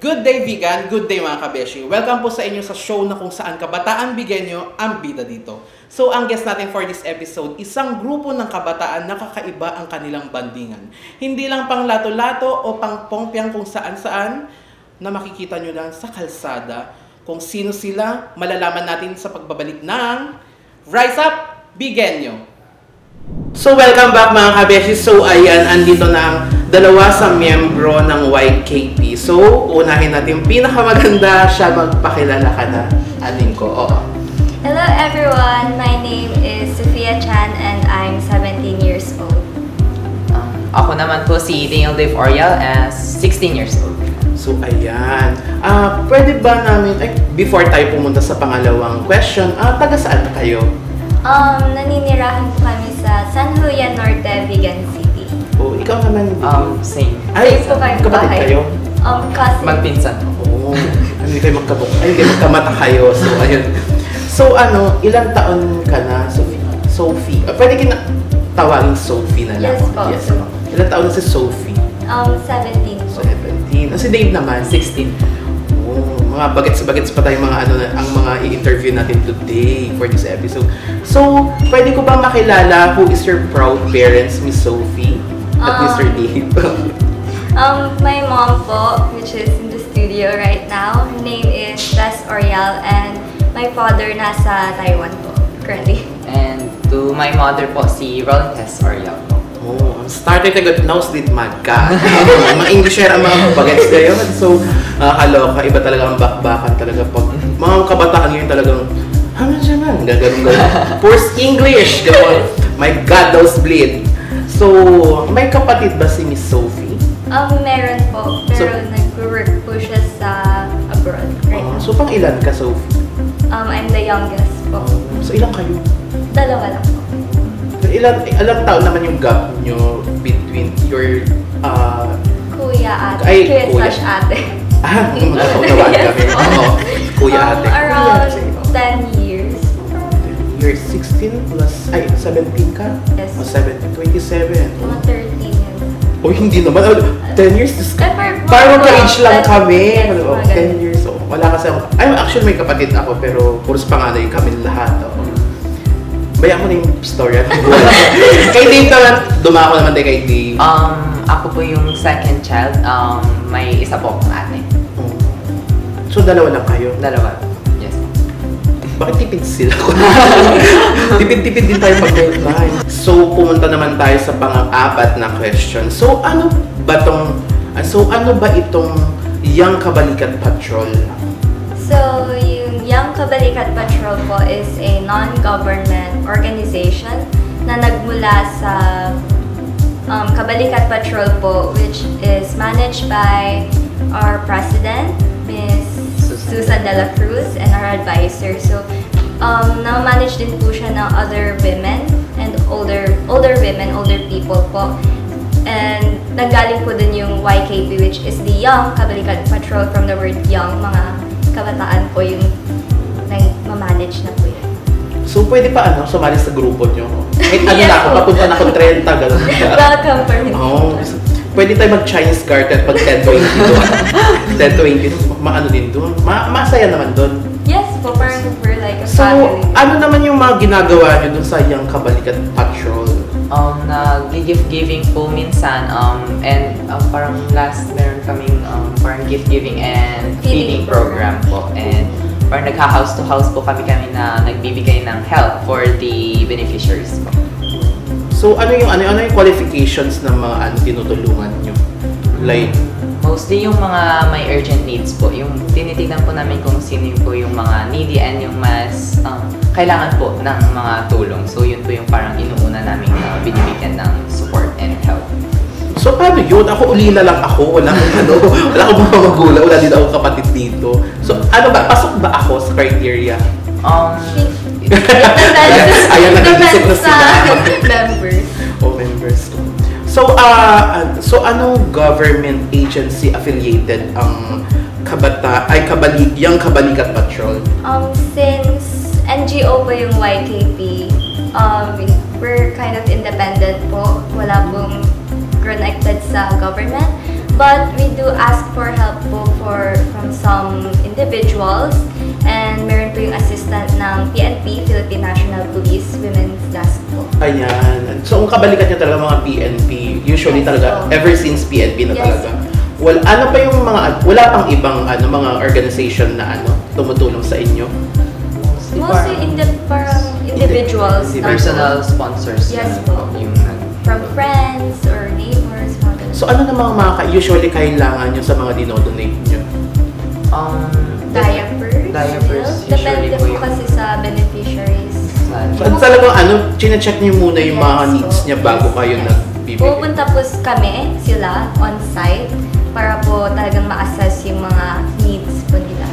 Good day vegan, good day mga kabeshi. Welcome po sa inyo sa show na kung saan kabataan bigenyo ang bida dito. So ang guest natin for this episode, isang grupo ng kabataan na kakaiba ang kanilang bandingan. Hindi lang pang lato-lato o pang pongpyang kung saan-saan na makikita nyo lang sa kalsada. Kung sino sila, malalaman natin sa pagbabalik ng Rise Up Bigenyo. So welcome back mga kabeshi. So ayan, andito na ang dalawa sa miyembro ng YKP. So unahin natin yung pinakamaganda, siya magpakilala ka na. Anin ko, oo. Hello everyone, my name is Sophia Chan and I'm 17 years old. Ako naman po si Daniel Dave Orial as 16 years old. So ayan, pwede ba namin, before tayo pumunta sa pangalawang question, taga saan kayo? Naninirahan po kami sa San Julian Norte, Vigan City. Oh, ikaw naman. Same. Ay, Same po kayo kapatid bahay. kayo? Cousin. Magpinsan. Oo. Hindi kayo magkabuk. Ay, hindi kayo magkamata kayo. So, ayun. So, ilang taon ka na, Sophie? Sophie. Pwede kita tawagin Sophie na lang. Yes po. Yes, po. Ilang taon na si Sophie? 17 po. 17. Si Dave naman? 16. Oh, mga bagets pa tayo ang mga i-interview natin today for this episode. So, pwede ko ba makilala who is your proud parents, Miss Sophie at Mr. Dave? My mom po, which is in the studio right now, her name is Tess Orial and my father nasa Taiwan po, currently. And to my mother po, si Roland Tess Orial po. Oh, ang starter ka good nose dit magka. Mga Englisher ang mga bagets kayo. So, kaloka, iba talaga ang bakbakan talaga pag mga kabataan ngayon talagang haman siya man, gagawin. First English, gawin. My God, those bleed. So, may kapatid ba si Miss Sophie? Meron po, pero nag-work po siya sa abroad right now. So, pang ilan ka, Sophie? I'm the youngest po. So, ilang kayo? Dalawa lang po. Ilang taon naman yung gap nyo between your Kuya, ate. Ay, kuya. ate. Magkakatawagan Yes, kami. po. Oo. Kuya ate. Around Kuya, 10 years. You're 16 plus, 17 ka? Yes. O 17, 27. Mga 13 years. O hindi naman, 10 years. Parang ka-age lang kami. Yes, Oh, mga 10 years. So, wala kasi ako. Actually, may kapatid ako, pero puros panganay kami lahat. Oh. Bayan mo na yung story. Kay Dave naman, dumako naman tayo kay Dave. Ako po yung second child. May isa po akong ate. Oh. So, dalawa lang kayo? Dalawa. Yes. Bakit tipid sila? Tipid-tipid din tayo pag-time. So, pumunta naman tayo sa pang-apat na question. So, ano ba itong Young Kabalikat Patrol? So, yung Young Kabalikat Patrol po is a non-government organization na nagmula sa Kabalikat Patrol po, which is managed by our president, Ms. Susan de la Cruz, and our advisor. So, na-manage din po siya ng other women and older women, older people po. And nanggaling po dun yung YKP, which is the Young Kabalikat Patrol, from the word young, mga kabataan po yung ma-manage na po yun. So, pwede pa sumali sa grupo nyo? Kahit yes, na ako, papunta na akong 30, gano'n. Welcome for me. Pwede tayo mag-Chinese garden pag 10-20 doon. 10-20, maano din doon. Masaya naman doon. Yes po, parang we're like a So, family. ano naman yung mga ginagawa nyo doon sa Young Kabalikat Patrol? Nag-gift-giving po minsan. And parang last meron kaming parang gift-giving and feeding program po. And parang nagha-house to house po kami na nagbibigay ng help for the beneficiaries po. So, ano yung qualifications ng mga tinutulungan nyo? Like, mostly yung mga may urgent needs po. Yung tinitignan po namin kung sino po yung mga needy and yung mas kailangan po ng mga tulong. So, yun po yung parang inuuna namin binibigyan ng support and help. So, paano yun? Ako, ulila lang ako. Wala akong mga magulang. Wala din ako kapatid dito. So, pasok ba ako sa criteria? Ayan, nag-isip na sila. Members. Members. So, anong government agency affiliated ang Young Kabalikat Patrol? Since NGO po yung YKP, we're kind of independent po. Wala pong connected sa government. But we do ask for help po for individuals. And meron po yung assistant ng PNP, Philippine National Police, Women's Desk po. Ayan. So, ang kabalikat niya talaga mga PNP. Usually Yes, talaga, po. ever since PNP na Yes. talaga. Ano pa yung wala pang ibang mga organization na tumutulong sa inyo? Mostly parang individuals. na po. Personal sponsors. Yes na po. Yung, From friends or neighbors. Mga ganun. So, ano namang usually kailangan nyo sa mga dinodonate nyo? Diapers, Diapers, milk. Depende usually po po yung- kasi sa beneficiaries. So, talagang check nyo muna yung mga Yes, needs po. niya bago kayo Yes. nagbibigay. Pupunta po kami, sila, on-site, para po talagang ma-assess yung mga needs po nila.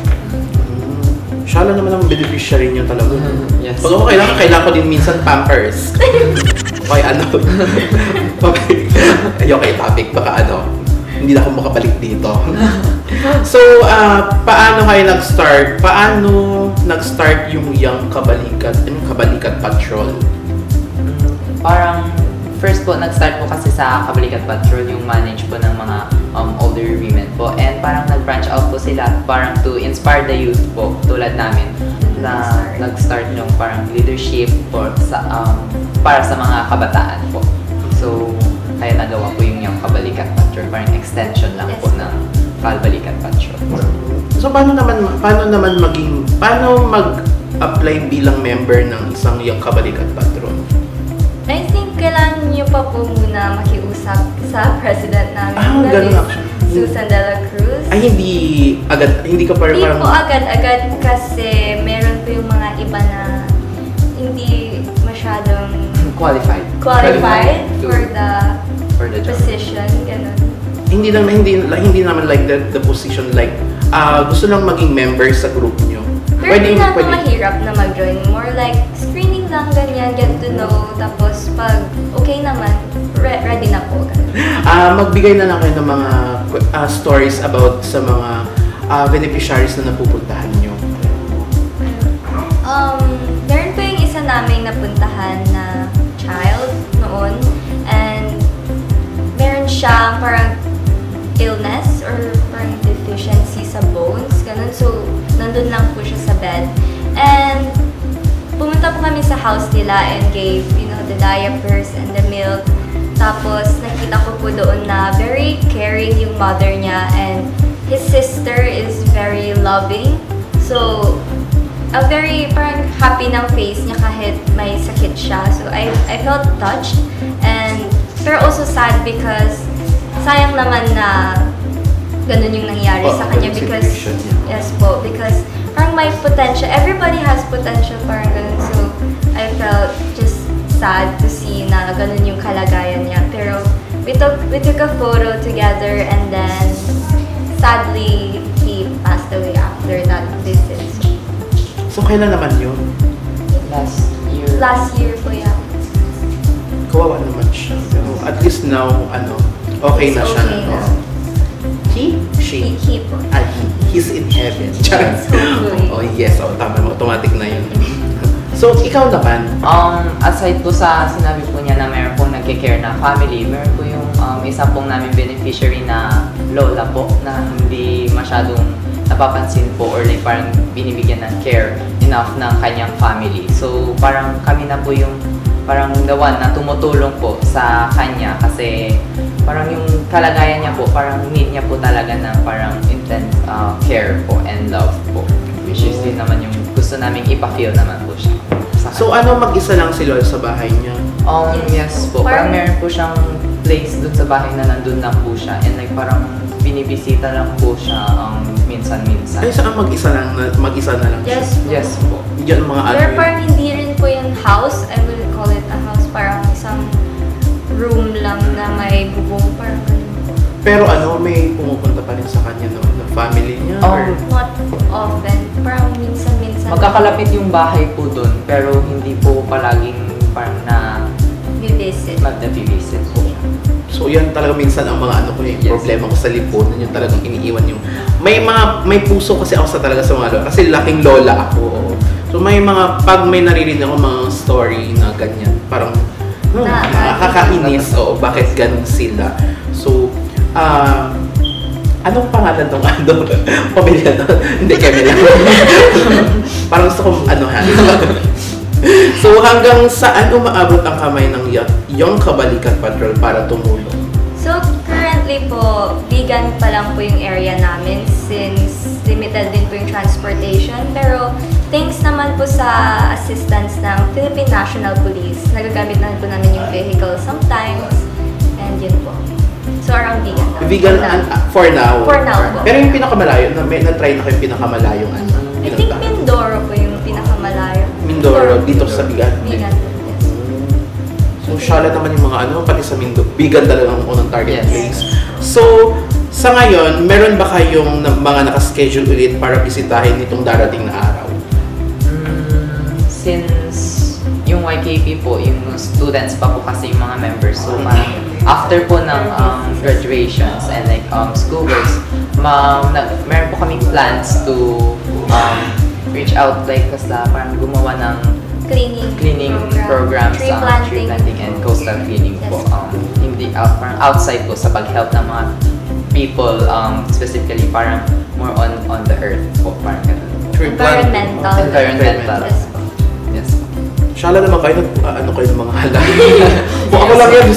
Siya lang naman ang beneficiary nyo talaga. Yes. Pag ako kailangan ko din minsan Pampers. Okay, okay, topic. Baka hindi na ako makabalik dito. So, paano kayo nag-start? Paano nag-start yung Young Kabalikat Patrol? Parang first po, nag-start po kasi sa Kabalikat Patrol yung manage po ng mga older women po. And parang nag-branch out po sila parang to inspire the youth po, tulad namin. Na nag-start yung parang leadership para sa mga kabataan po. So, kaya nagawa po yung Kabalikat Patrol. Parang extension lang po ng Kabalikat Patrol. So, paano mag-apply bilang member ng isang Young Kabalikat Patrol? I think kailangan nyo pa po muna makiusap sa president namin, ganun na actually. Miss Susan Dela Cruz. Ay, hindi ka Hindi parang... po agad-agad kasi meron po yung mga iba na hindi masyadong Qualified. Mm-hmm. for the job. position, ganun. Hindi naman like the position like gusto lang maging member sa group nyo. Pero hindi na mahirap na mag-join. More like screening lang, ganyan, get to know. Tapos pag okay naman, ready na po. Magbigay na lang kayo ng mga stories about sa mga beneficiaries na napupuntahan nyo. Meron po yung isa naming napuntahan na child noon. And meron siyang parang illness or parang deficiency sa bones, ganun. So, nandun lang po siya sa bed. And pumunta po kami sa house nila and gave, the diapers and the milk. Tapos, nakita ko po doon na very caring yung mother niya and his sister is very loving. So, a very parang happy ng face niya kahit may sakit siya. So, I felt touched and pero also sad because sayang naman na ganun yung nangyari sa kanya because yes po, because parang may potential, everybody has potential, parang ganun. So I felt just sad to see na ganun yung kalagayan niya. Pero we took a photo together and then sadly he passed away after that visit. So, kailan naman yun? Last year po, yeah. Kawawa naman siya. Pero at least now, okay na It's siya. okay na. She? He po. He's in heaven. Yes, hopefully. Oh, yes. Tama mo. Automatic na yun. So, ikaw naman? Aside po sa sinabi po niya na meron pong nagkikare na family, meron po yung isa pong namin beneficiary na lola po na hindi masyadong napapansin po or like parang binibigyan ng care enough ng kanyang family. So, parang kami na po yung parang gawan na tumutulong po sa kanya kasi parang yung kalagayan niya po, parang need niya po talaga ng parang intense care po and love po. Which is din naman yung gusto namin ipa-feel naman po siya. So, mag-isa lang si Lola sa bahay niya? Yes po. Parang meron po siyang place dun sa bahay na nandun lang po siya and like parang binibisita lang po siya minsan-minsan. Ay, saan mag-isa na lang siya? Yes Yes po. po. Yan mga Pero parang hindi rin po yung house, I would call it a house, parang isang room lang na may bubong, parang ganun po. Pero may pumupunta pa rin sa kanya na family niya? Or? Not often, parang minsan-minsan. Magkakalapit yung bahay po dun pero hindi po palaging parang Visit. mag-visit po. So yan talaga minsan ang mga yung Yes. problema ko sa lipunan, yung talagang iniiwan yung may puso kasi ako talaga sa mga lola kasi laking lola ako. So may pag may naririnig ako mga story na ganyan, parang nakakainis bakit ganun sila. So Anong pangalan nung pamilya nun? Hindi, Kemi lang. Parang gusto kong anuhan. So hanggang saan umaabot ang kamay ng Young Kabalikat Patrol para tumulong? So, currently po, vegan pa lang po yung area namin since limited din po yung transportation. Pero, thanks naman po sa assistance ng Philippine National Police. Nagagamit na po namin yung vehicle sometimes. And yun po. So, around vegan na. Vegan for now? For now po. Pero yung pinakamalayo, na-try na kayo pinakamalyo I think Mindoro po yung pinakamalayo. Mindoro, dito sa Bigan? Bigan. So, shala naman yung mga pati sa Mindoro. Bigan talaga ang unang target place. So, sa ngayon, meron ba kayong mga nakaschedule ulit para bisitahin nitong darating na araw? Since yung YKP po, yung students pa po kasi yung mga members. So, after po ng graduations and like school works, meron po kaming plans to reach out like parang gumawa ng cleaning program tree sa tree planting and coastal cleaning po. Hindi parang outside po sa pag-help ng mga people, specifically parang more on the earth po, parang environmental. Yes po. Shala naman kayo, kayo ng mga halal. Kung ako lang yan,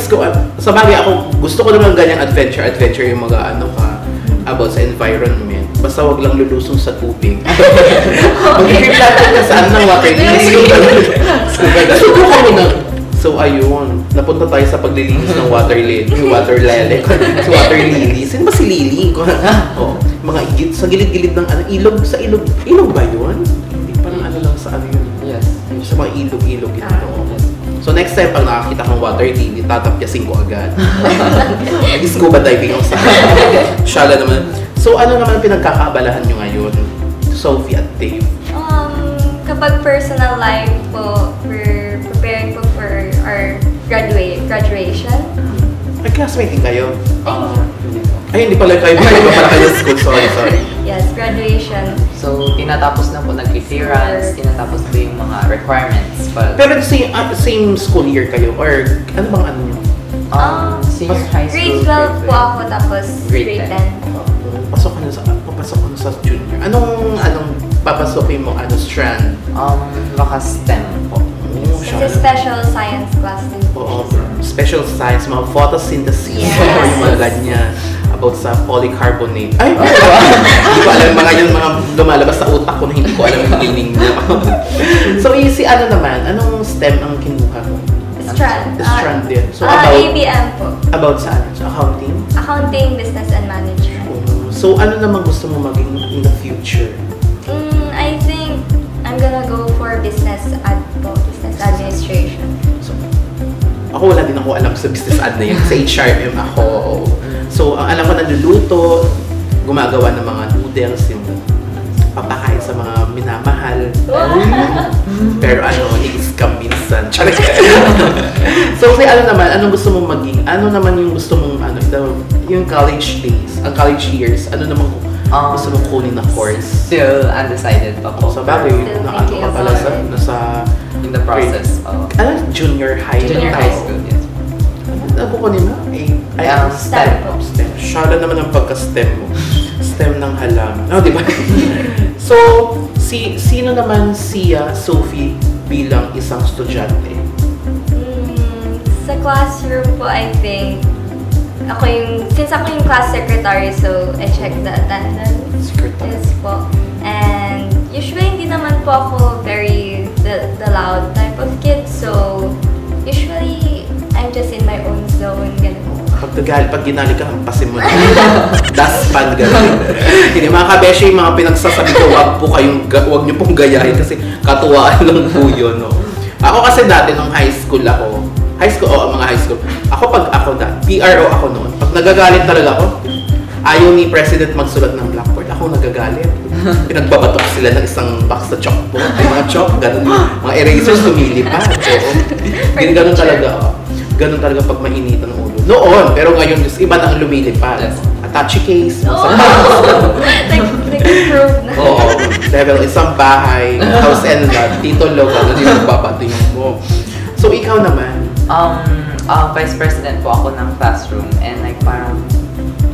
sa bagay ako, gusto ko naman ganyang adventure yung mga about sa environment. Basta wag lang lulusong sa tubig. Mag-i-planting ka saan ng water lilies. Subukan mo na. So ayun, napunta tayo sa paglilinis ng water lily. Water lily. Sa water lily. Sino ba si Lily? Mga sa gilid-gilid ng ilog. Sa ilog. Ilog ba yun? Hindi parang lang sa yun. Yes. Sa mga ilog-ilog yun. So next time, pag nakakita kang water lily, tatapyasin ko agad. Nag-scuba diving ako sa Shala naman. So ano naman pinagkakaabalahan nyo ngayon? Sophie at Dave? Kapag personal life po, we're preparing po for our graduation. Nag-classmating kayo? Ay, hindi pala kayo. Hindi pala kayo sa school. Sorry. Yes, graduation. So, tinatapos na po nag-clearance, tinatapos po yung mga requirements. Pero same school year kayo? Or ano bang nyo? Senior high school. Grade 12 po ako, tapos grade 10. Papasok ko na sa junior. Anong papasokin mo? Strand? Baka STEM po. It's a special science class din po. Special science, mga photosynthesis. Yes. Or yung mga ganyan. About sa polycarbonate. Ay! Hindi ko alam mga lumalabas sa utak ko na hindi ko alam yung meaning niya. So, naman? Anong STEM ang kinuha mo? Strand. Strand din. So, ABM po. About saan? So, accounting? Accounting, business, and management. So, ano naman gusto mo maging in the future? I think I'm gonna go for business administration. So, ako wala din ako alam sa business ad na yun. Sa HRM ako. So, ang alam ko naluluto, gumagawa ng mga noodles, yung papakain sa mga minamahal. Pero i-scam minsan. So, anong gusto mong maging? Ano naman yung gusto mong, yung college days, ang college years, ano naman gusto mong kunin na course? Still undecided pa po. Sa bagay, ka pala nasa in the process of junior high school, yes. Ano po kunin mo? STEM po. STEM. Shala naman ang pagka-STEM mo. STEM ng halaman. Di ba? So, sino naman Sophie bilang isang estudyante? Sa classroom po, I think, since ako yung class secretary, so I check the attendance. Secretary. Yes po. And usually, hindi naman po ako very the loud type of kid. So, usually, I'm just in my own zone. Pag ginali ka, hampasin mo na. Daspan, gano'n. Hindi, mga kabeshi, mga pinagsasabi ko, wag niyo pong gayahin kasi katuwaan lang po yun, no? Ako kasi dati, nung high school, mga high school. PRO ako noon. Pag nagagalit talaga ako, ayaw ni President magsulat ng blackboard. Ako nagagalit. Pinagbabatok sila ng isang box na chalkboard. Ay, mga chalk, gano'n. Mga erasers lumilipad. Ganun talaga. Ganun talaga pag mainitan ng ulo. Noon, pero ngayon, iba na ang lumilipad. Yes. Touchy case. Nag-improve na. Oo. Level isang bahay, house and lot, tito logo, na din magpapatingin mo. So, ikaw naman? Vice President po ako ng classroom and like parang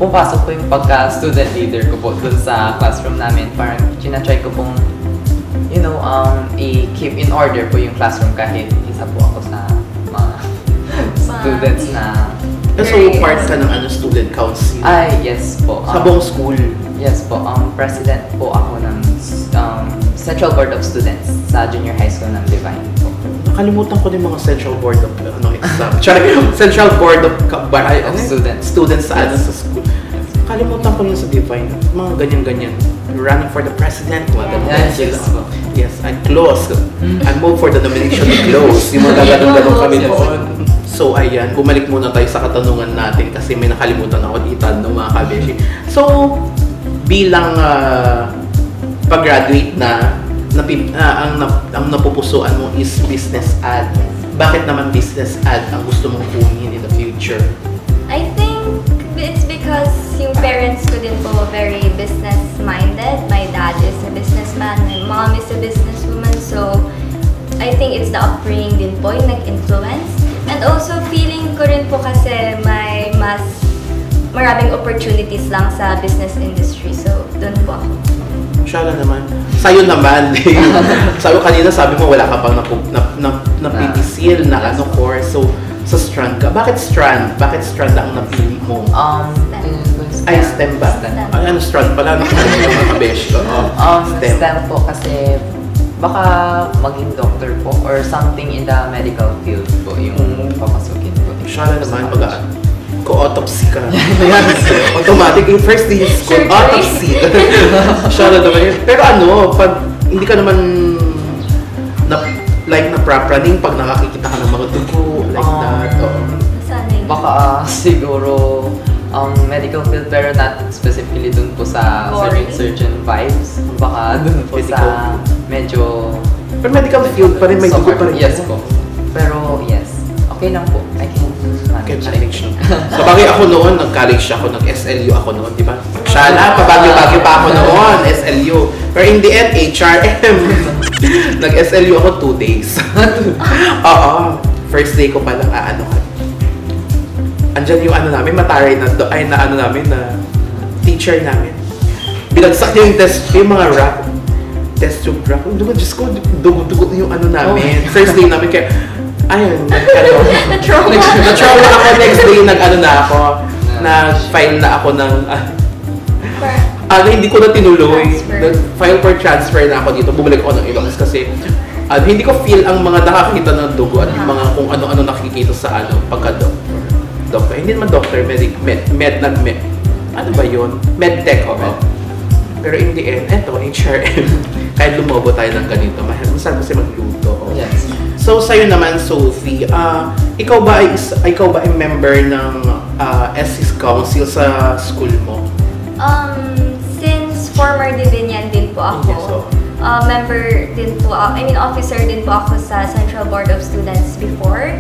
pupasok po yung pagka-student leader ko po dun sa classroom namin. Parang tinatry ko pong, i-keep in order po yung classroom kahit isa po ako sa mga students na... So, part ka ng student council? Ay, yes po. Sa buong school? Yes po. President po ako ng Central Board of Students sa Junior High School ng Divine po. Nakalimutan ko din mga Central Board of exam. Central Board of Students sa sa school. Nakalimutan ko yun sa Divine. Mga ganyan-ganyan. Running for the president. Mga ganyan. Yes, I'm close. I move for the nomination to close. Yung mga ganun-ganun kami noon. So, ayan. Bumalik muna tayo sa katanungan natin kasi may nakalimutan ako dito mga kabeshi. So, bilang pag-graduate na, ang napupusuan mo is business ad. Bakit naman business ad ang gusto mong kunin in the future? I think it's because yung parents ko din po very business-minded. My dad is a businessman, my mom is a businesswoman. So, I think it's the upbringing din po yung nag-influence. And also, feeling ko rin po kasi may maraming opportunities lang sa business industry. So, dun po ako. Siya naman. Sa'yo naman. Sabi mo wala ka pang napipisil na course. So, sa Strand ka. Bakit Strand? Bakit Strand ang napili mo? STEM ba? STEM. Strand pala. Nakabesh. STEM po kasi baka maging doctor po or something in the medical field po yung papasukin po. Siya naman. Autopsy ka. Automatic yung first day is called autopsy. Siya naman yun. Pero pag hindi ka naman na-prapraning pag nakakikita ka ng mga dugo, like that. Baka siguro medical field pero not specifically dun po sa surgeon vibes. Baka dun po sa medyo... Pero medical field pa rin, may dugo pa rin. Yes po. Pero yes, okay lang po. I can manage. So bagay ako noon, nag-college ako, nag-SLU ako noon, di ba? Shala, pabagyo-bagyo pa ako noon, SLU. Pero in the end, HRM. Nag-SLU ako 2 days. Oo. First day ko palang andyan yung namin, mataray na teacher namin. Binagsak niya yung test, yung mga rap. Test tube rap. Diyos ko, dugo yung namin. First day namin, kaya, ayun, na-trauma ako next day, nag-file na ako ng, hindi ko na tinuloy. Nag-file for transfer na ako dito. Bumalik ako ng Ilocos kasi hindi ko feel ang mga nakakita ng dugo at yung mga kung ano-ano nakikita sa pagka-doctor. Hindi naman doctor, ano ba yun? Medtech, Pero in the end, eto, HRM. Kahit lumobo tayo ng ganito, masarap kasi magluto. Yes. So, sa'yo naman, Sophie, ikaw ba ay member ng SC's Council sa school mo? Since former Divinian din po ako, member din po officer din po ako sa Central Board of Students before.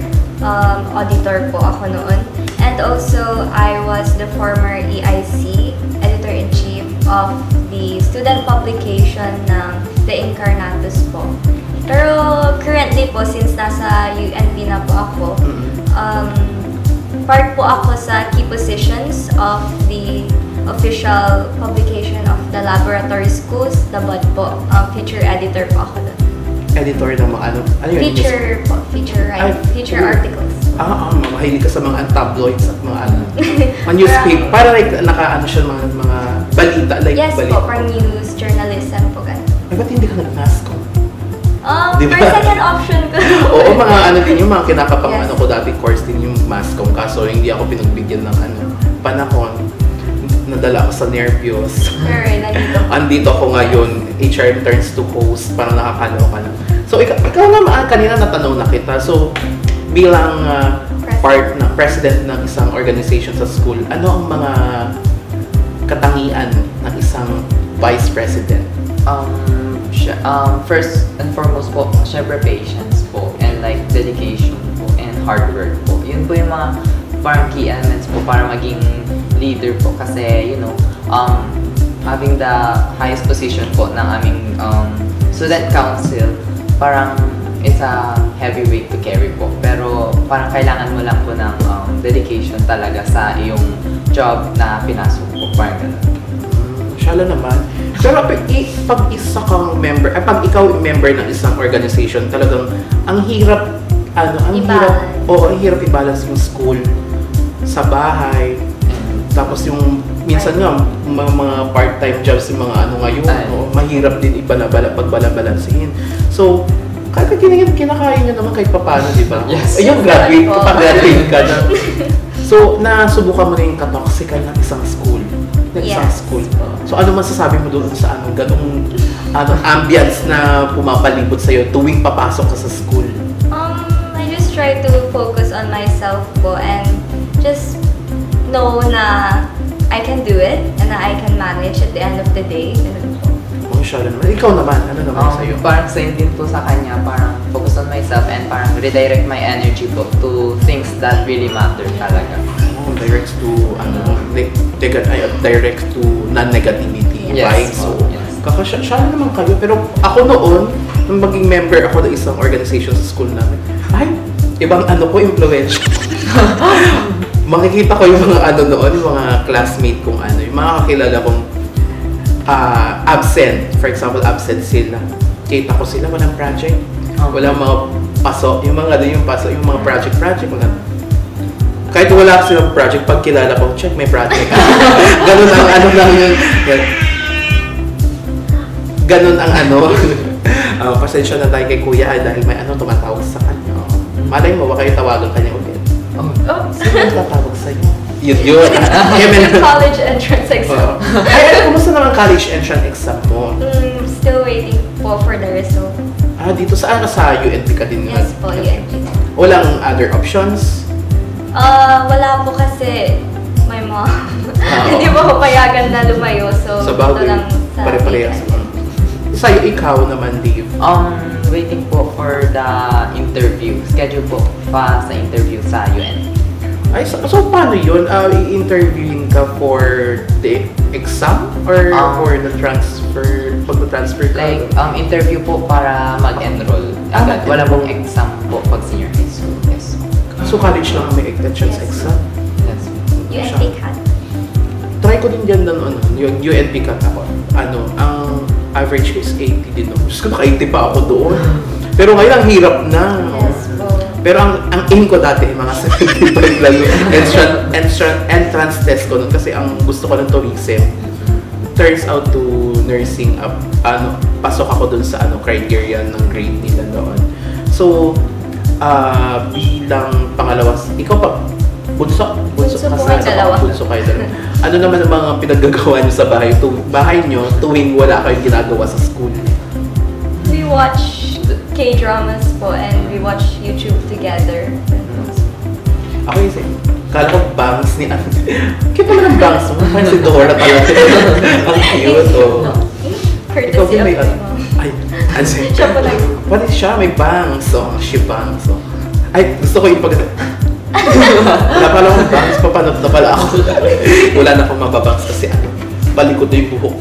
Auditor po ako noon. And also, I was the former EIC, Editor-in-Chief of the student publication ng The Incarnatus po. Pero currently po, since nasa UNP na po ako, part po ako sa key positions of the official publication of the laboratory schools, the BUD po. Feature editor po ako doon. Editor ng mga Feature po, feature articles. Mahilig ka sa mga tabloids at mga newspaper. Para siya mga balita. Yes balita. Po, for news, journalism po ganun. Ba't hindi ka nag-NASCO? For second option ko. Oo, mga din yung mga kinakapang ko dati course din yung MASCOM. Kaso hindi ako pinagbigyan ng panahon. Nadala ako sa nervyos. Pero Andito ako ngayon, HR turns to host, parang nakakaloka lang. So, ikaw naman, kanina natanong na kita. So, bilang president ng isang organization sa school, ano ang mga katangian ng isang vice president? First and foremost po, syempre patience po, and dedication po, and hard work po. Yun po yung mga parang key elements po para maging leader po kasi, having the highest position po ng aming student council, parang it's a heavy weight to carry po. Pero parang kailangan mo lang po ng dedication talaga sa iyong job na pinasok ko. Parang ganun. Siya lang naman. Pero pag isa kang member, pag ikaw member ng isang organization, talagang ang hirap, ang hirap i-balance yung school sa bahay. Tapos yung, minsan nga, mga part-time jobs yung mga ngayon, mahirap din pagbalbalansihin. So, kahit kinakaya nyo naman kahit paano, di ba? Yes. Ayun, graduate ka na. So, nasubukan mo na yung katoxican ng isang school. So, ano masasabi mo doon sa ganong ambience na pumapalibot sa'yo tuwing papasok ka sa school? I just try to focus on myself po and just know na I can do it and na I can manage at the end of the day. Siya naman. Ikaw naman, ano naman sa'yo? Parang same din po sa kanya, parang focus on myself and parang redirect my energy po to things that really matter talaga. Direct to direct to non-negativity, right? So, siya naman kayo. Pero ako noon, nung maging member ako ng isang organization sa school namin, ibang influence. Makikita ko yung mga noon, yung mga classmate kong yung mga kakilala kong absent. For example, absent sila. Kita ko sila, walang project. Walang mga paso. Yung mga project, mga kahit wala silang project, pag kilala ko, check, may project. Ganun ang lang yun. Ganun ang pasensya na tayo kay Kuya dahil may tumatawag sa kanya. Malay mo, baka yung tawagan kanya ulit. Sino yung tatawag sa'yo? Yun. College entrance exam. Kumusta naman college entrance exam mo? Still waiting po for the result. Dito sa UNP ka din? Yes po, UNP. Walang other options? Wala po kasi my mom. Hindi po ako payagan na lumayo. So bagay, pare-parehas. Sa'yo, ikaw naman, Dave? Waiting po for the interview. Schedule po pa sa interview sa UNP. So paano yun? I-interviewin ka for the exam or for the transfer? Pag-transfer ka? Like, interview po para mag-enroll. Agad. Wala pong exam po pag senior high school. Yes. So college lang may entrance exam? Yes. UNP CAT. Try ko din dyan yung UNP CAT ako. Ang average ko is 80 din. Diyos ko, naka-80 pa ako doon. Pero ngayon, ang hirap na. Yes po. Pero ang aim ko dati, mga 75 lang yung entrance test ko nun. Kasi ang gusto ko ng tourism. Turns out to nursing up. Pasok ako dun sa criteria ng grade nila noon. So, bilang pangalawa, ikaw pa, bunso po kayo dalawa. Bunso kayo dalawa. Ano naman ang mga pinaggagawa nyo sa bahay nyo tuwing wala kayong ginagawa sa school? We watch K-dramas po and we watch YouTube together. Ako yung kala ko bangs ni Ate. Cute naman ang bangs mo. Parang si Dora talaga. Ang cute, Courtesy of my mom. Siya po lang. Pati siya, may bangs. She bangs. Ay, gusto ko yung wala pala akong bangs. Papanot na pala ako. Wala na akong mababangs kasi balikod na yung buhok.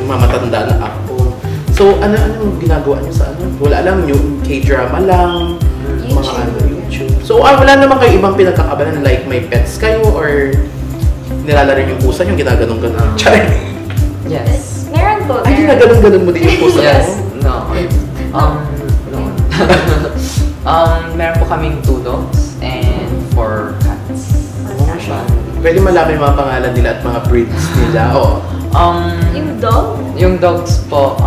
Mamatanda na ako. So, ano ginagawa niyo sa Wala lang, yung K-drama lang. Mga YouTube. So, wala naman kayo ibang pinagkakabalan like may pets kayo or nilalaro yung pusa yung ginaganon-ganon. Yes. Meron po. Ay, ginaganon-ganon mo din yung pusa mo? Yes. No. Meron po kaming 2 dogs and 4 cats. Pwede malaman yung mga pangalan nila at mga breeds nila. Yung dog? Yung dogs po,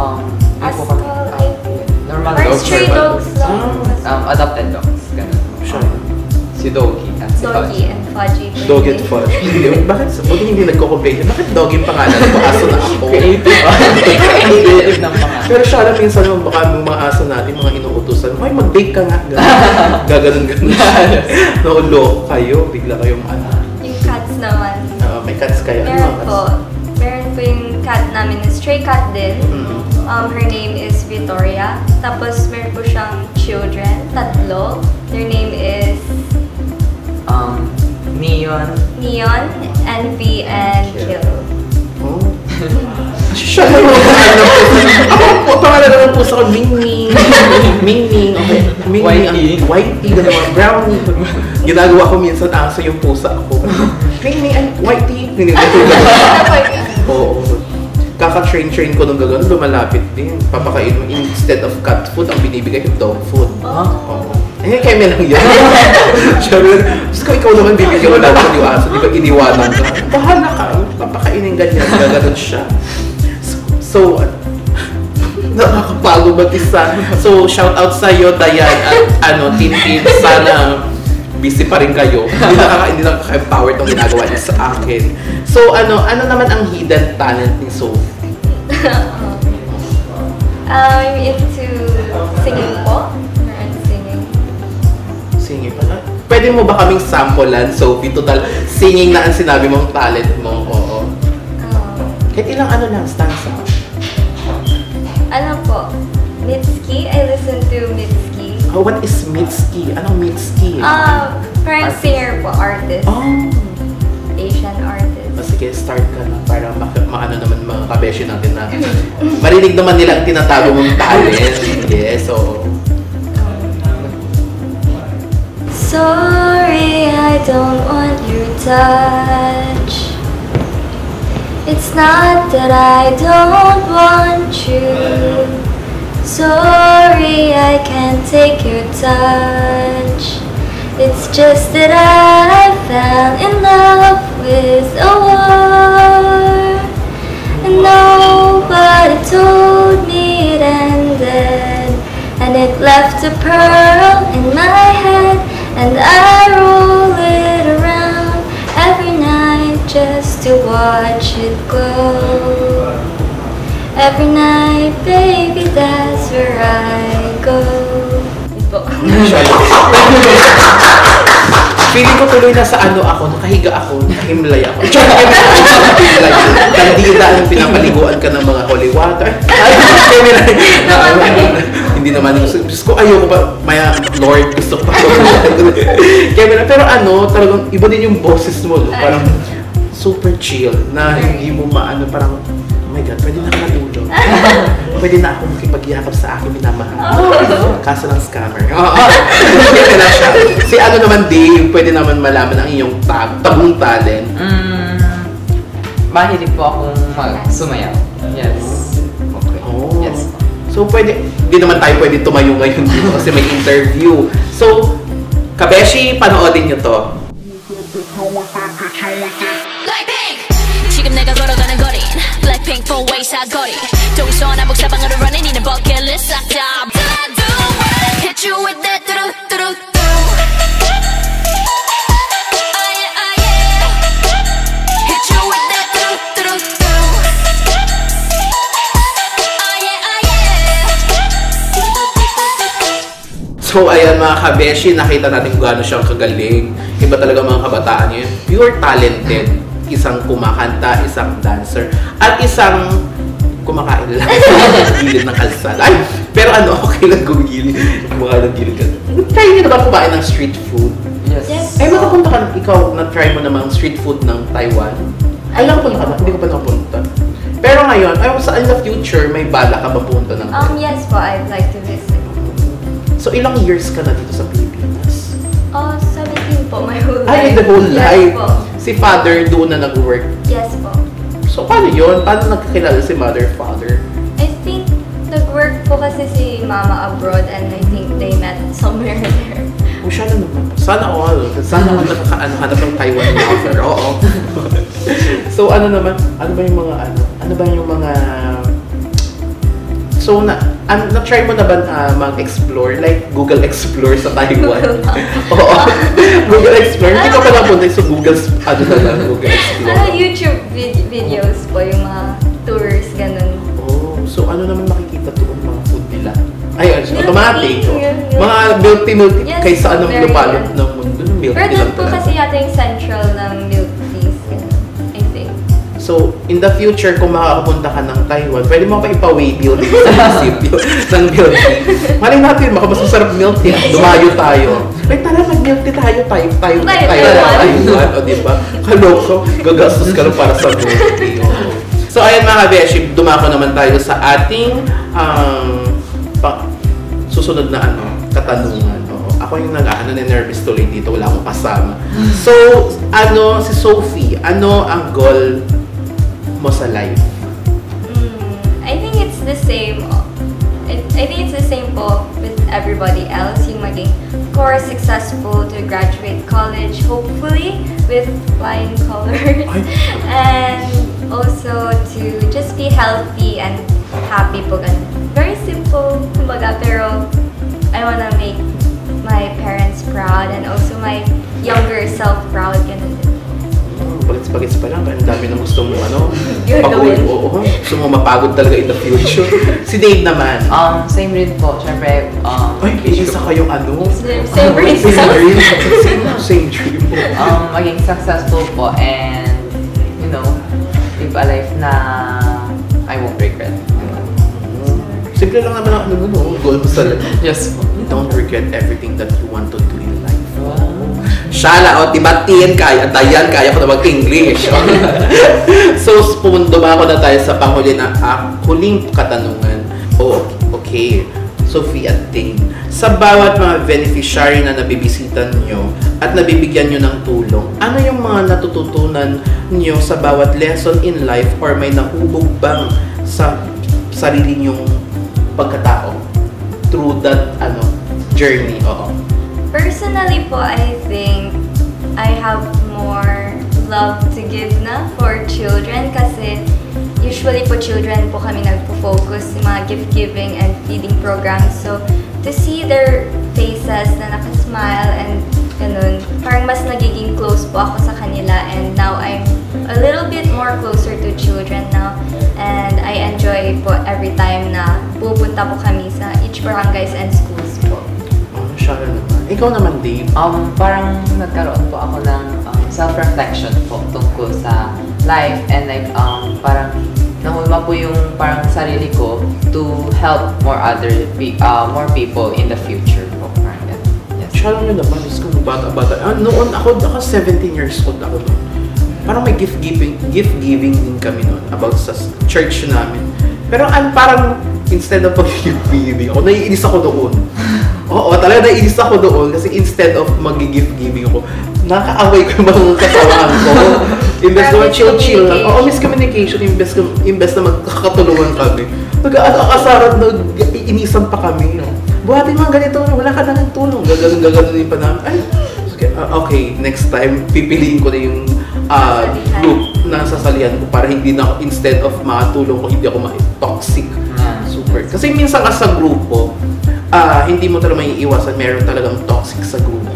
normal dogs. Stray dogs lang. Adopted dogs. Ganun. Si Doggy at si Doggy and Fudgy. Doggy and Fudgy. Bakit? Buti hindi nagko-complain. Bakit Doggy yung pangalan ko? Aso na ako. Creative ng pangalan. Pero siya lang minsan baka yung mga aso natin, mga inuutusan, ay mag-bake ka nga. Gaganon-ganon. Naulok kayo. Bigla kayong Yung cats naman. May cats kayo. Meron po. Meron po yung cat namin. Stray cat din. Her name is Victoria. Tapos meron po siyang children. 3. Their name is Neon, Envy, and Kill. Siya lang ang pangalan ng pusa. Ako, pangalan ng pusa ko, Mingming. Mingming, okay. Whitey, gano'n, Brownie. Ginagawa ko minsan aso yung pusa ako. Mingming, whitey! Oo. Kaka-train ko nung gagawin, lumalapit din. Papakain mo. Instead of cat food, ang binibigay yung dog food. Oo. Eh, kaya may lang yun. Sabi, ko ikaw naman bibigyan mo lang yung aso. Di ba iniwanan ka? Bahala ka. Papakainin ganyan. Gaganon siya. So, nakakapagod mag-isa. So, shout out sa'yo, Dayan, at Tintin. Sana busy pa rin kayo. Hindi nakaka-empower itong ginagawa niya sa akin. So, ano naman ang hidden talent ni Sophie? I'm into singing po. Singing pa. Pwede mo ba kaming sampulan, Sophie? Total, singing na ang sinabi mong talent mo. Oo. Kahit ilang lang, stanza. Ano po? Mitski? I listen to Mitski. Oh, what is Mitski? Anong Mitski? Parang singer po, artist. Asian artist. Sige, start ka na para maano naman mga kabeshi natin na marinig naman nila ang tinatago mong talent. Yes, so... Sorry, I don't want your touch. It's not that I don't want you. Sorry, I can't take your touch. It's just that I fell in love with a war, and nobody told me it ended, and it left a pearl in my head, and I roll it around every night just to watch it go. Every night, baby, that's where I go. Feeling ko tuloy na sa ako, nakahiga ako, nakahimlay ako. Kandida yung pinapaliguan ka ng mga holy water. Hindi naman, Diyos ko, ayoko pa, maya, Lord, gusto ko pa. Pero talagang iba din yung boses mo, no? Parang super chill, na hindi mo parang, oh my God, pwede na ako matulog. Pwede na ako makipagyakap sa aking minamahal. Kaso ng scammer. Pwede na siya. Si naman, Dave, pwede naman malaman ang iyong tagong talent. Mahilig po akong sumayaw. Yes. Okay. Oh. Yes. So hindi naman tayo pwede tumayo ngayon dito kasi may interview. So, Kabeshi, panoodin nyo to. 지금 내가 걸어가는 거린 Blackpink 4-way 사거리 동서남북 사방으로 running in a bucket list 싹 다 Hit you with that 뚜루뚜루뚜루 Hit you with that 뚜루뚜루뚜루 So, ayan mga Kabeshi, nakita natin kung gaano siyang kagaling. Iba talaga mga kabataan niya. Pure talented. Isang kumakanta, isang dancer, at isang kumakain lang sa gilid ng kalsada. Ay, pero okay lang gumigilid. Kumakain ng gilid ka. Try nyo na ba kumain ng street food? Yes. Ay, makapunta ka, ikaw, na-try mo naman street food ng Taiwan? Ay, nakapunta ka na? Hindi ko pa nakapunta. Pero ngayon, in the future, may bala ka ba punta ng Yes po, I'd like to visit. So, ilang years ka na dito sa Pilipinas? 17 po, my whole life. Ay, the whole life? Yes po. Si father doon na nag-work? Yes po. So, paano yun? Paano nagkakilala si mother, father? I think nag-work po kasi si mama abroad and I think they met somewhere there. Oh, siya na naman. Sana all. Sana hanap ng Taiwan lover. Oo. So, ano ba yung mga So, na-try mo na ba mag-explore? Like, Google Explore sa Taiwan? Oo. Google Explore. Hindi ka pa napunta sa Google Explore. YouTube videos po, yung mga tours, ganun. Oh, so ano naman makikita doon mga food nila? Ay, Milk automatic. tea, milk. Mga milk tea Yes, kaysa anong very lupalot good. ng mundo. Milk Pero tea doon lang po talaga. kasi yata yung central ng milk teas, ganun, I think. So, in the future, kung makakapunta ka ng Taiwan, pwede mo pa ipa-way building sa munisipyo ng milk tea. Malay natin, baka mas masarap milk tea. Dumayo tayo. Ay, tara, mag-milk tea tayo. Taiwan. O, diba? Kaloko, gagastos ka lang para sa milk tea. So, ayan mga kabeshi, dumako naman tayo sa ating susunod na katanungan. Ako yung nervous tuloy dito, wala akong kasama. So, si Sophie, ano ang goal mo sa life? I think it's the same. I think it's the same po with everybody else. Yung maging, of course, successful to graduate college, hopefully, with flying colors. And also to just be healthy and happy po. Very simple, kumbaga, pero I wanna make my parents proud and also my younger self proud. Ganun din. Bagets pa lang, ang dami ng gusto mo You're pagod, going. oo. Gusto mo mapagod talaga in the future. Si Dave naman. Same rin po. Syempre, Ay, isa kayong Same dream. Same dream po. Maging successful po and, you know, live a life na I won't regret. Simple lang naman ang goal mo sa life. Yes po. Don't regret everything that you want to do in life. Wow. Shala, tibatiin kaya, Dayan, kaya ko na mag-English. So, dumako na tayo sa panghuli na huling katanungan. Okay. Sophie at Dane, sa bawat mga beneficiary na nabibisitan nyo at nabibigyan nyo ng tulong, ano yung mga natututunan nyo sa bawat lesson in life or may nahubog bang sa sarili nyong pagkatao through that journey? Personally po, I think I have more love to give na for children kasi usually po children po kami nagpo-focus sa mga gift-giving and feeding programs. So, to see their faces na nakasmile and ganun, parang mas nagiging close po ako sa kanila and now I'm a little bit more closer to children now and I enjoy po every time na pupunta po kami sa each barangays and schools po. Siya naman. Ikaw naman, Dave. Parang nagkaroon po ako ng self-reflection po tungkol sa life and like parang nahulma po yung parang sarili ko to help more people in the future po. Yes. Siya lang yun naman, is kung bata-bata. Noon ako 17 years old ako noon. Parang may gift giving din kami noon about sa church namin. Pero parang instead of pag-gift giving, naiinis ako doon. Oo, talaga naiinis ako doon kasi instead of mag-gift giving ako, nakaaway ko yung mga kasawaan ko. Imbes na chill lang. Oo, miscommunication. Imbes na magkakatulungan kami. Nag-aakasaran, nag-iinisan pa kami. Buhatin mga ganito, wala ka na ng tulong. Gaganon pa namin. Ay, okay, next time, pipiliin ko na yung group na sasalihan ko para hindi na ako, instead of makatulong ko, hindi ako toxic. Super. Kasi minsan sa grupo, hindi mo talaga maiiwasan, meron talagang toxic sa grupo.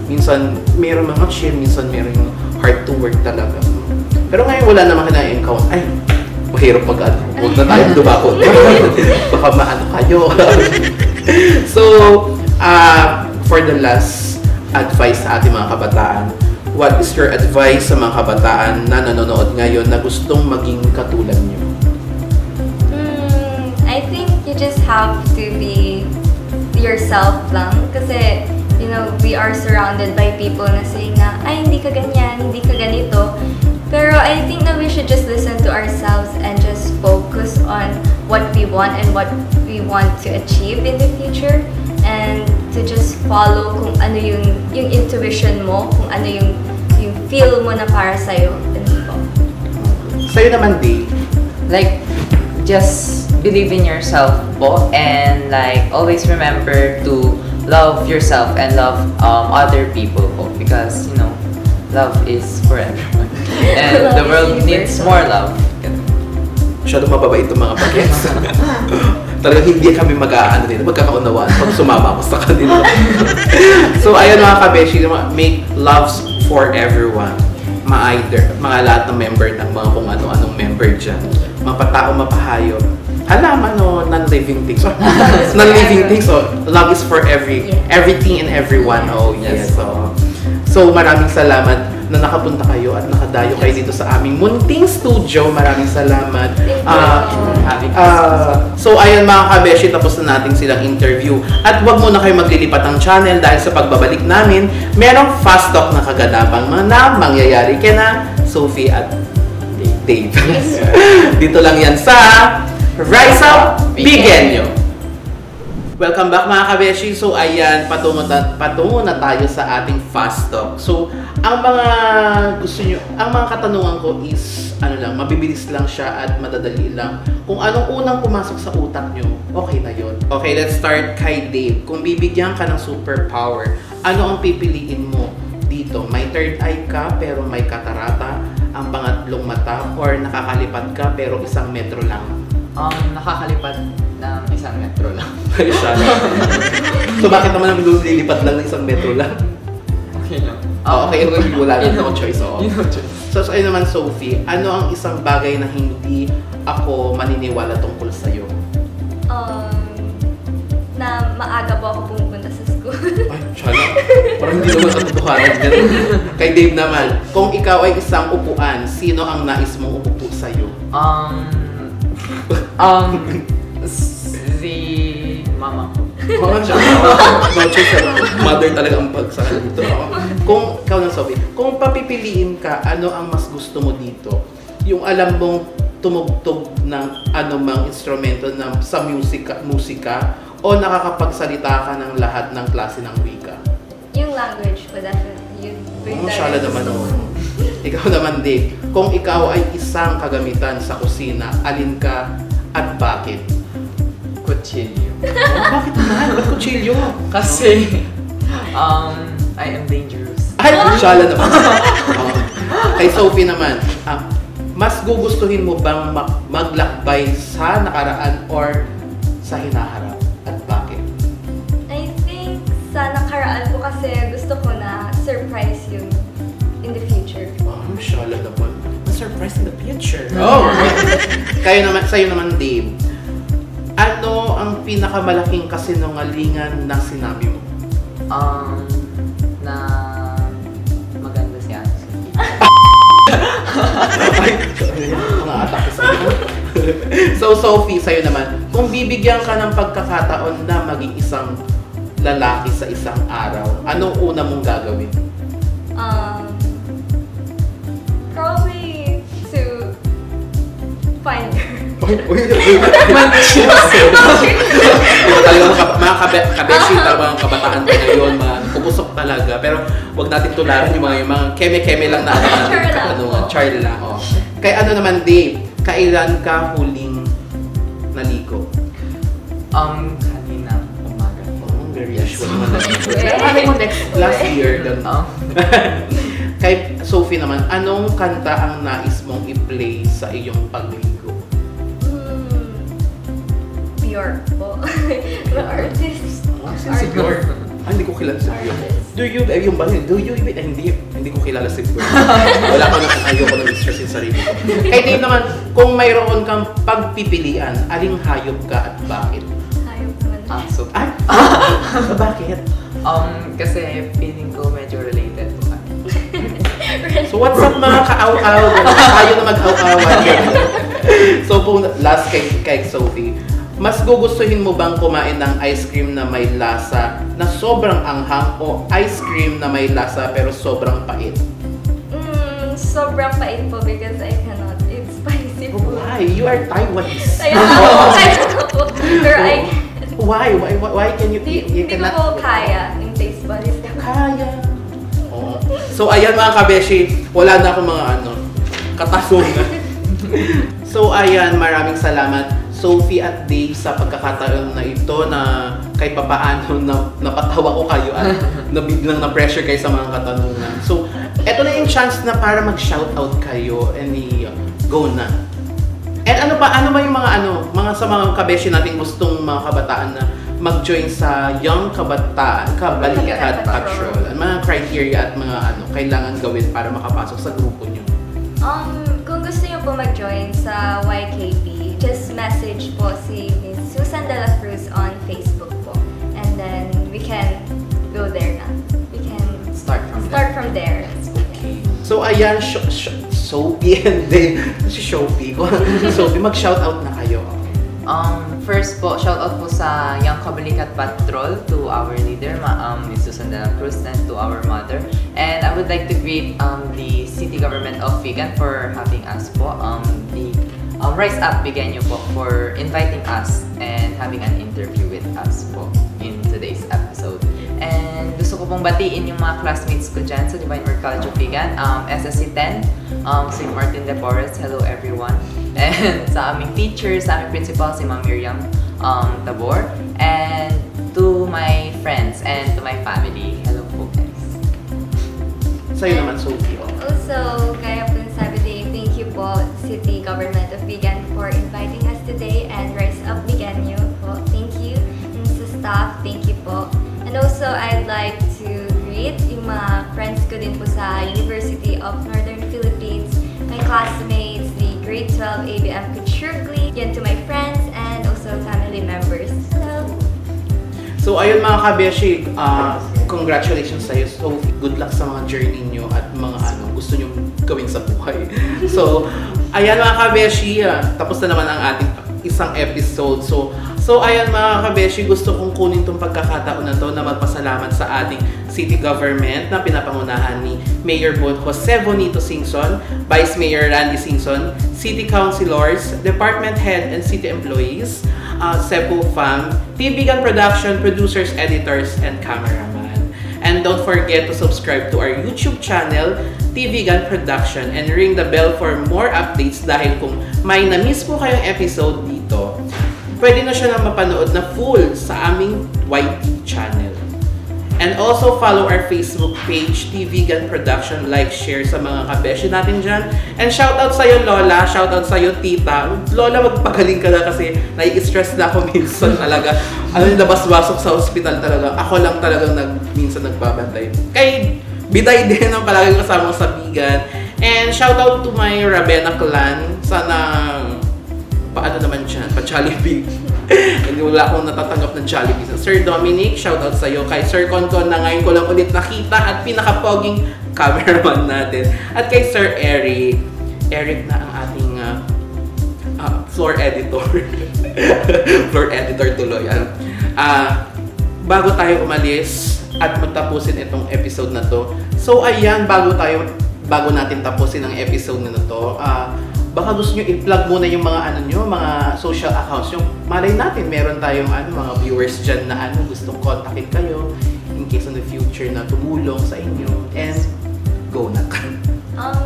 Minsan, meron mga chill, minsan meron yung hard to work talaga. Pero ngayon, wala naman na-encounter. Ay, mahirap huwag na tayo dumako. Baka maano kayo. So, for the last advice sa ating mga kabataan, what is your advice sa mga kabataan na nanonood ngayon na gustong maging katulad niyo? I think you just have to be yourself lang kasi we are surrounded by people na saying na ay hindi ka ganyan, hindi ka ganito, pero I think that we should just listen to ourselves and just focus on what we want and what we want to achieve in the future and to just follow kung ano yung intuition mo, kung ano yung feel mo na para sa'yo. Sa'yo naman, Dave? Like, just believe in yourself po and like always remember to love yourself and love other people po because love is for everyone and the world needs more love. Masyado mababait itong mga bagets. Talagang hindi kami magkakaunawaan pag sumama ako sa kanila. So ayun mga kabeshi, make loves for everyone. Mga lahat ng member ng mga kung ano-anong member dyan. Mga patao, mapahayop. Halaman non-living things. Non-living things. Love is for everything and everyone. Oh, yes. So, maraming salamat na nakapunta kayo at nakadayo kayo dito sa aming munting studio. Maraming salamat. So, ayun mga kabeshi, tapos na natin silang interview. At huwag muna kayo maglilipat ng channel dahil sa pagbabalik namin, merong fast talk na kaganapang na mangyayari kina Sophie at Dave. Dito lang yan sa Rise Up, Bigenyo! Welcome back mga kabeshi. So ayan, patungo na tayo sa ating fast talk. So ang mga gusto nyo, ang mga katanungan ko is mabibilis lang siya at madadali lang. Kung anong unang pumasok sa utak nyo, okay na yon. Okay, let's start kay Dave. Kung bibigyan ka ng superpower, ano ang pipiliin mo dito? May third eye ka pero may katarata, ang pangatlong mata, or nakakalipad ka pero 1 metro lang? Nakalipad ng 1 metro lang. Ay, sana. So bakit naman ang lilipad lang ng 1 metro lang? Okay lang. Okay, wala lang. No choice. Oo. No choice. So sa'yo naman, Sophie, ano ang isang bagay na hindi ako maniniwala tungkol sa'yo? Na maaga po ako pumupunta sa school. Ay, tsala. Parang hindi naman katotohanan yan. Kay Dave naman, kung ikaw ay isang upuan, sino ang nais mong upo sa'yo? Si mama ko. Oh, siya. No choice. Mother talaga ang pagsakal dito. Kung ikaw lang, Sophie, kung papipiliin ka, ano ang mas gusto mo dito? Yung alam mong tumugtog ng anumang instrumento sa musika o nakakapagsalita ka ng lahat ng klase ng wika? Yung language ko, definitely. Shala naman ako. Ikaw naman, Dave, kung ikaw ay isang kagamitan sa kusina, alin ka at bakit? Kutsilyo. Bakit naman? Ba't kutsilyo? Kasi, I am dangerous. Ay, shala naman. Kay Sophie naman, mas gugustuhin mo bang maglakbay sa nakaraan or sa hinaharap? At bakit? I think sa nakaraan po kasi gusto ko na surprise yung in the future. Shala naman. Surprise in the future. Oh, sa'yo naman, Dave. Ano ang pinakamalaking kasinungalingan na sinabi mo? Na maganda si Ate Sophie. Mga atake sa'yo. So, Sophie, sa'yo naman, kung bibigyan ka ng pagkakataon na maging isang lalaki sa isang araw, anong una mong gagawin? Probably to find her. Mga kabeshi, talagang kabataan pa ngayon, pupusok talaga. Pero wag natin tularan yung mga keme-keme lang na katanungan. Char lang. Oh. Kay ano naman, Dave, kailan ka huling naligo? Kanina umaga. Very usual naman. Last year. Kay Sophie naman, anong kanta ang nais mong i-play sa iyong pagligo? Bjork po. The artist. Si Bjork. Hindi ko kilala si Bjork. Hindi ko kilala si Bjork. Wala ko na, ayoko na i-stress yung sarili ko. Kay Dave naman, kung mayroon kang pagpipilian, aling hayop ka at bakit? Hayop naman. So, Bakit? kasi feeling ko medyo related to kami. So what's up mga ka-aw-aw? Tayo na mag-aw-awan. So last kay Sophie, mas gugustuhin mo bang kumain ng ice cream na may lasa na sobrang anghang o ice cream na may lasa pero sobrang pait? Sobrang pait po because I cannot eat spicy food. Why? You are Taiwanese. Kaya po. Pero Why can you eat? You Hindi ko po kaya yung taste buds. Kaya. Oo. So ayan mga kabeshi, wala na akong mga katanungan. So ayan, maraming salamat Sophie at Dave sa pagkakataon na ito na kahit papaano napatawa ko kayo at nabiglang na-pressure kayo sa mga katanungan. So eto na yung chance na para mag-shoutout kayo and go na. And ano ba yung mga sa mga kabeshi natin gustong mga kabataan na mag-join sa Young Kabalikat Patrol? Mga criteria at mga kailangan gawin para makapasok sa grupo nyo? Kung gusto nyo po mag-join sa YKP, just message po si Miss Susan Dela Cruz on Facebook po. And then we can go there na. We can Start from there. Okay. So ayan, Sophie and then si Sophie. Sophie, mag-shoutout na kayo. First po, shoutout po sa Young Kabalikat Patrol to our leader, Ms. Susan Dela Cruz, and to our mother. And I would like to greet the City Government of Vigan for having us po. The Rise Up Bigenyo po for inviting us and having an interview with us po. batiin yung mga classmates ko dyan sa Divine Word College of Vigan. SSC 10, St. Martin de Porres, hello everyone. And sa aming teacher, sa aming principal, si Ma'am Miriam Tabor. And to my friends and to my family, hello po guys. Sa'yo naman, Sophie. Also, kaya po sabi day, thank you po City Government of Vigan for inviting us today and Rise Up Viganyo po. Thank you. And sa staff, thank you po. And also, I'd like to greet yung mga friends ko din po sa University of Northern Philippines, my classmates, the grade 12 ABM Kuchurgli, yan to my friends and also family members. Hello! So ayun mga kabeshi, congratulations sa'yo. So good luck sa mga journey nyo at mga gusto nyo gawin sa buhay. So ayan mga kabeshi, tapos na naman ang ating isang episode. So ayan mga kabeshi, gusto kong kunin tong pagkakataon na to na magpasalamat sa ating city government na pinapangunahan ni Mayor Jose Bonito Singson, Vice Mayor Randy Singson, City Councilors, Department Head and City Employees, Cebu Fam, Vigan Production, producers, editors, and cameraman. And don't forget to subscribe to our YouTube channel, Vigan Production, and ring the bell for more updates dahil kung may na-miss po kayong episode dito, pwede na siya na mapanood na full sa aming YT channel. And also follow our Facebook page, Vigan Production, like, share sa mga kabeshi natin dyan. And shoutout sa'yo Lola, shoutout sa'yo Tita. Lola, magpagaling ka na kasi nai-stress na ako minsan talaga. Labas-wasok sa hospital talaga. Ako lang talagang minsan nagbabantay. Kay Biday din ang palagi kasama sa Vigan. And shoutout to my Ravenna clan. Sana, paano naman dyan? Pa-Jollibee. Hindi wala akong natatanggap ng Jollibee. Sir Dominic, shoutout sa'yo. Kay Sir Concon na ngayon ko lang ulit nakita at pinaka-poging cameraman natin. At kay Sir Eric. Eric na ang ating floor editor. Floor editor tuloy. Bago tayo umalis at magtapusin itong episode na to. So ayan, bago natin tapusin ang episode na to, baka gusto nyo i-plug muna yung mga mga social accounts. Yung malay natin, meron tayong mga viewers dyan na gustong kontakin kayo in case in the future na tumulong sa inyo. And go na.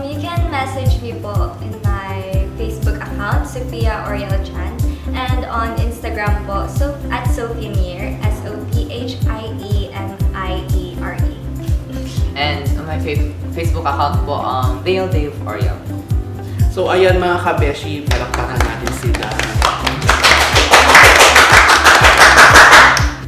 You can message me po in my Facebook account, Sophia Oriel Chan, and on Instagram po, at Sophie Mier, SOPHIEMIERE. And on my Facebook account po, Dave Oriel. So ayan mga kabeshi, palakpakan natin sila.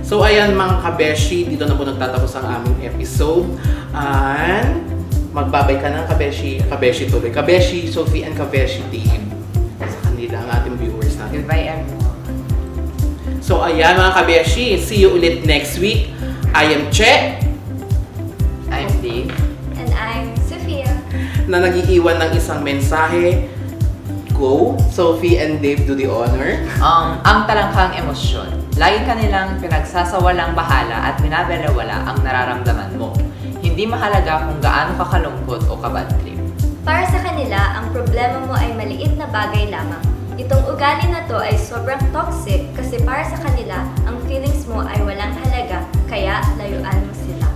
So ayan mga kabeshi, dito na po nagtatapos ang aming episode. And magbabay ka na kabeshi tuloy. Kabeshi, Sophie and Kabeshi team. Sa kanila ang ating viewers natin. Goodbye everyone. So ayan mga kabeshi, see you ulit next week. I am Che. I'm Dave. And I'm Sophia. Na nag-iiwan ng isang mensahe. Go, Sophie and Dave, do the honor. Ang talangkang emosyon. Lagi ka nilang pinagsasawalang bahala at binabelewala ang nararamdaman mo. Hindi mahalaga kung gaano ka kalungkot o kabad trip. Para sa kanila, ang problema mo ay maliit na bagay lamang. Itong ugali na to ay sobrang toxic kasi para sa kanila, ang feelings mo ay walang halaga, kaya layuan mo sila.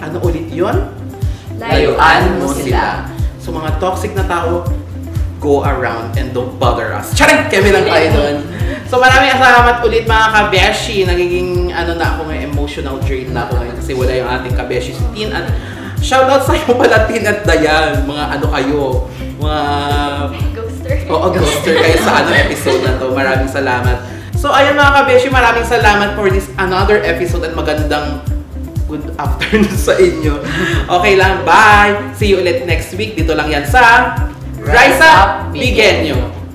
Ano ulit yun? Layuan mo sila. So mga toxic na tao, go around and don't bother us. Charing! Kami lang tayo doon. So maraming salamat ulit mga kabeshi. Nagiging na ako ngayon, emotional drain na ako ngayon kasi wala yung ating kabeshi si Tin. At shoutout sa iyo pala Tin at Dayan. Mga kayo. Mga... Ghoster. Oo, ghoster kayo sa episode na to. Maraming salamat. So ayun mga kabeshi, maraming salamat for this another episode at magandang good afternoon sa inyo. Okay lang, bye! See you ulit next week. Dito lang yan sa Rise Up Viganyo.